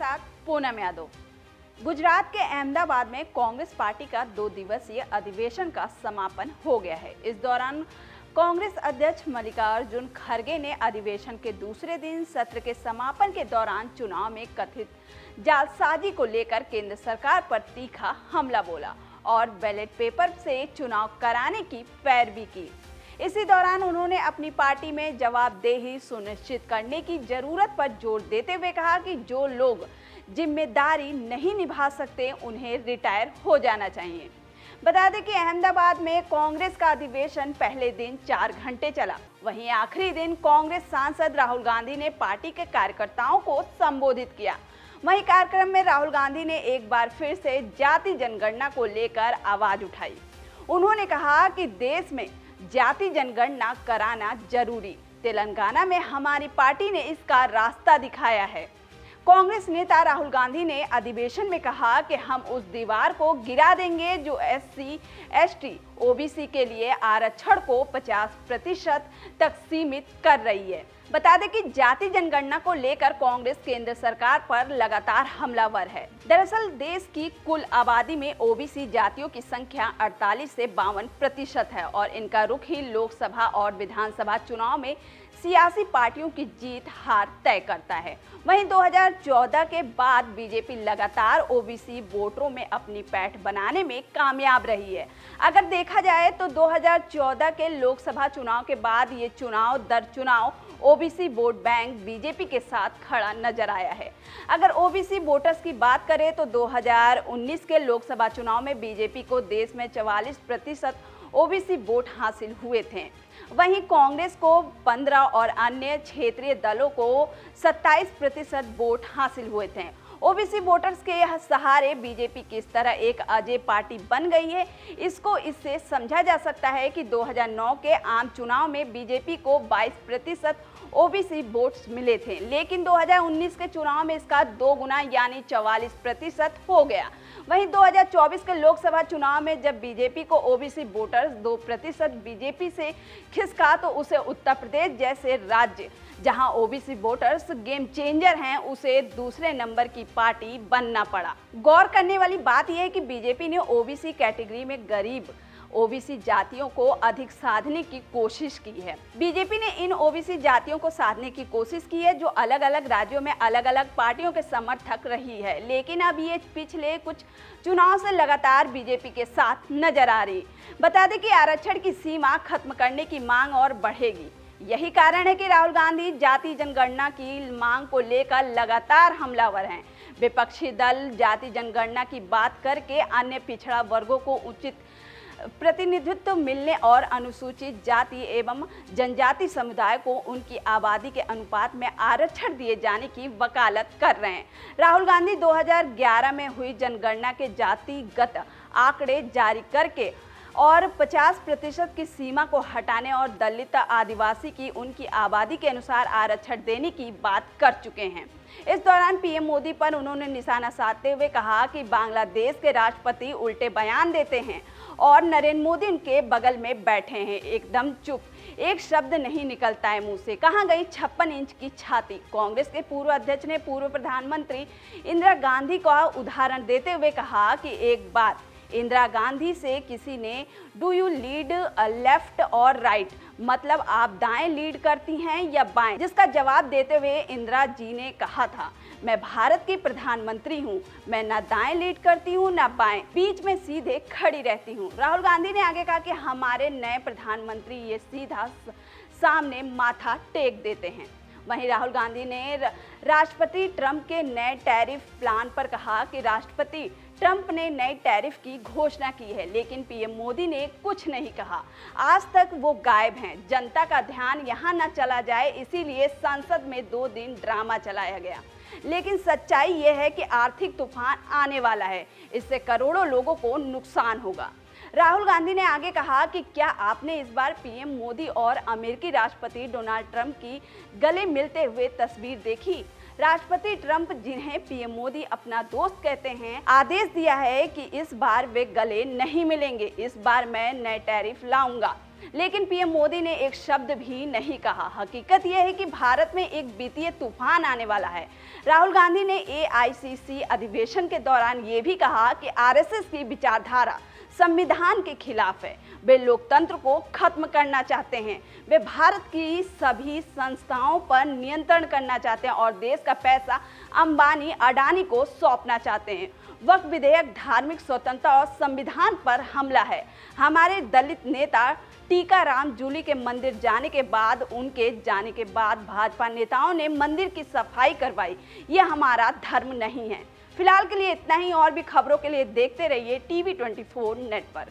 साथ पूनम यादव। गुजरात के अहमदाबाद में कांग्रेस पार्टी का 2 दिवसीय अधिवेशन का समापन हो गया है। इस दौरान कांग्रेस अध्यक्ष मल्लिकार्जुन खड़गे ने अधिवेशन के दूसरे दिन सत्र के समापन के दौरान चुनाव में कथित जालसाजी को लेकर केंद्र सरकार पर तीखा हमला बोला और बैलेट पेपर से चुनाव कराने की पैरवी की। इसी दौरान उन्होंने अपनी पार्टी में जवाबदेही सुनिश्चित करने की जरूरत पर जोर देते हुए कहा कि जो लोग जिम्मेदारी नहीं निभा सकते उन्हें रिटायर हो जाना चाहिए। बता दें कि अहमदाबाद में कांग्रेस का अधिवेशन पहले दिन 4 घंटे चला। वहीं आखिरी दिन कांग्रेस सांसद राहुल गांधी ने पार्टी के कार्यकर्ताओं को संबोधित किया। वहीं कार्यक्रम में राहुल गांधी ने एक बार फिर से जाति जनगणना को लेकर आवाज उठाई। उन्होंने कहा कि देश में जाति जनगणना कराना जरूरी। तेलंगाना में हमारी पार्टी ने इसका रास्ता दिखाया है। कांग्रेस नेता राहुल गांधी ने अधिवेशन में कहा कि हम उस दीवार को गिरा देंगे जो SC, ST, OBC के लिए आरक्षण को 50% तक सीमित कर रही है। बता दें कि जाति जनगणना को लेकर कांग्रेस केंद्र सरकार पर लगातार हमलावर है। दरअसल देश की कुल आबादी में OBC जातियों की संख्या 48 से 52% है और इनका रुख ही लोकसभा और विधानसभा चुनाव में सियासी पार्टियों की जीत हार तय करता है। वहीं 2014 के बाद बीजेपी लगातार OBC वोटरों में अपनी पैठ बनाने में कामयाब रही है। अगर देखा जाए तो 2014 के लोकसभा चुनाव के बाद ये चुनाव दर चुनाव OBC वोट बैंक बीजेपी के साथ खड़ा नजर आया है। अगर OBC वोटर्स की बात करें तो 2019 के लोकसभा चुनाव में बीजेपी को देश में 44% OBC वोट हासिल हुए थे। वहीं कांग्रेस को 15 और अन्य क्षेत्रीय दलों को 27% वोट हासिल हुए थे। OBC वोटर्स के सहारे बीजेपी किस तरह एक अजेय पार्टी बन गई है, इससे समझा जा सकता है कि 2009 के आम चुनाव में बीजेपी को 22% OBC वोट्स मिले थे, लेकिन 2019 के चुनाव में इसका 2 गुना यानी 44% हो गया। वहीं 2024 के लोकसभा चुनाव में जब बीजेपी को OBC वोटर्स 2% बीजेपी से खिसका तो उसे उत्तर प्रदेश जैसे राज्य जहां OBC वोटर्स गेम चेंजर हैं उसे दूसरे नंबर की पार्टी बनना पड़ा। गौर करने वाली बात यह है कि बीजेपी ने OBC कैटेगरी में गरीब OBC जातियों को अधिक साधने की कोशिश की है। बीजेपी ने इन OBC जातियों को साधने की कोशिश की है जो अलग अलग राज्यों में अलग अलग पार्टियों के समर्थक रही है, लेकिन अब ये पिछले कुछ चुनाव से लगातार बीजेपी के साथ नजर आ रही। बता दें कि आरक्षण की सीमा खत्म करने की मांग और बढ़ेगी। यही कारण है कि राहुल गांधी जाति जनगणना की मांग को लेकर लगातार हमलावर हैं। विपक्षी दल जाति जनगणना की बात करके अन्य पिछड़ा वर्गों को उचित प्रतिनिधित्व मिलने और अनुसूचित जाति एवं जनजाति समुदाय को उनकी आबादी के अनुपात में आरक्षण दिए जाने की वकालत कर रहे हैं। राहुल गांधी 2011 में हुई जनगणना के जातिगत आंकड़े जारी करके और 50% की सीमा को हटाने और दलित आदिवासी की उनकी आबादी के अनुसार आरक्षण देने की बात कर चुके हैं। इस दौरान PM मोदी पर उन्होंने निशाना साधते हुए कहा कि बांग्लादेश के राष्ट्रपति उल्टे बयान देते हैं और नरेंद्र मोदी उनके बगल में बैठे हैं, एकदम चुप, एक शब्द नहीं निकलता है मुंह से। कहां गई 56 इंच की छाती। कांग्रेस के पूर्व अध्यक्ष ने पूर्व प्रधानमंत्री इंदिरा गांधी का उदाहरण देते हुए कहा कि एक बार इंदिरा गांधी से किसी ने डू यू लीड लेफ्ट और राइट, मतलब आप दाएं लीड करती हैं या बाएं, जिसका जवाब देते हुए इंदिरा जी ने कहा था मैं भारत की प्रधानमंत्री हूं, मैं ना दाएं लीड करती हूं ना बाएं, बीच में सीधे खड़ी रहती हूं। राहुल गांधी ने आगे कहा कि हमारे नए प्रधानमंत्री ये सीधा सामने माथा टेक देते हैं। वहीं राहुल गांधी ने राष्ट्रपति ट्रंप के नए टैरिफ प्लान पर कहा कि राष्ट्रपति ट्रंप ने नए टैरिफ की घोषणा की है, लेकिन PM मोदी ने कुछ नहीं कहा। आज तक वो गायब हैं। जनता का ध्यान यहाँ न चला जाए इसीलिए संसद में 2 दिन ड्रामा चलाया गया, लेकिन सच्चाई ये है कि आर्थिक तूफान आने वाला है, इससे करोड़ों लोगों को नुकसान होगा। राहुल गांधी ने आगे कहा कि क्या आपने इस बार PM मोदी और अमेरिकी राष्ट्रपति डोनाल्ड ट्रंप की गले मिलते हुए तस्वीर देखी? राष्ट्रपति ट्रंप, जिन्हें पीएम मोदी अपना दोस्त कहते हैं, आदेश दिया है कि इस बार वे गले नहीं मिलेंगे। इस बार मैं नए टैरिफ लाऊंगा। लेकिन पीएम मोदी ने एक शब्द भी नहीं कहा। हकीकत यह है कि भारत में एक वित्तीय तूफान आने वाला है। राहुल गांधी ने एआईसीसी अधिवेशन के दौरान ये भी कहा कि आरएसएस की विचारधारा संविधान के खिलाफ है। वे लोकतंत्र को खत्म करना चाहते हैं। वे भारत की सभी संस्थाओं पर नियंत्रण करना चाहते हैं और देश का पैसा अंबानी अडानी को सौंपना चाहते हैं। वक्फ विधेयक धार्मिक स्वतंत्रता और संविधान पर हमला है। हमारे दलित नेता टीकाराम जूली के मंदिर जाने के बाद भाजपा नेताओं ने मंदिर की सफाई करवाई। ये हमारा धर्म नहीं है। फिलहाल के लिए इतना ही। और भी खबरों के लिए देखते रहिए टीवी 24 नेट पर।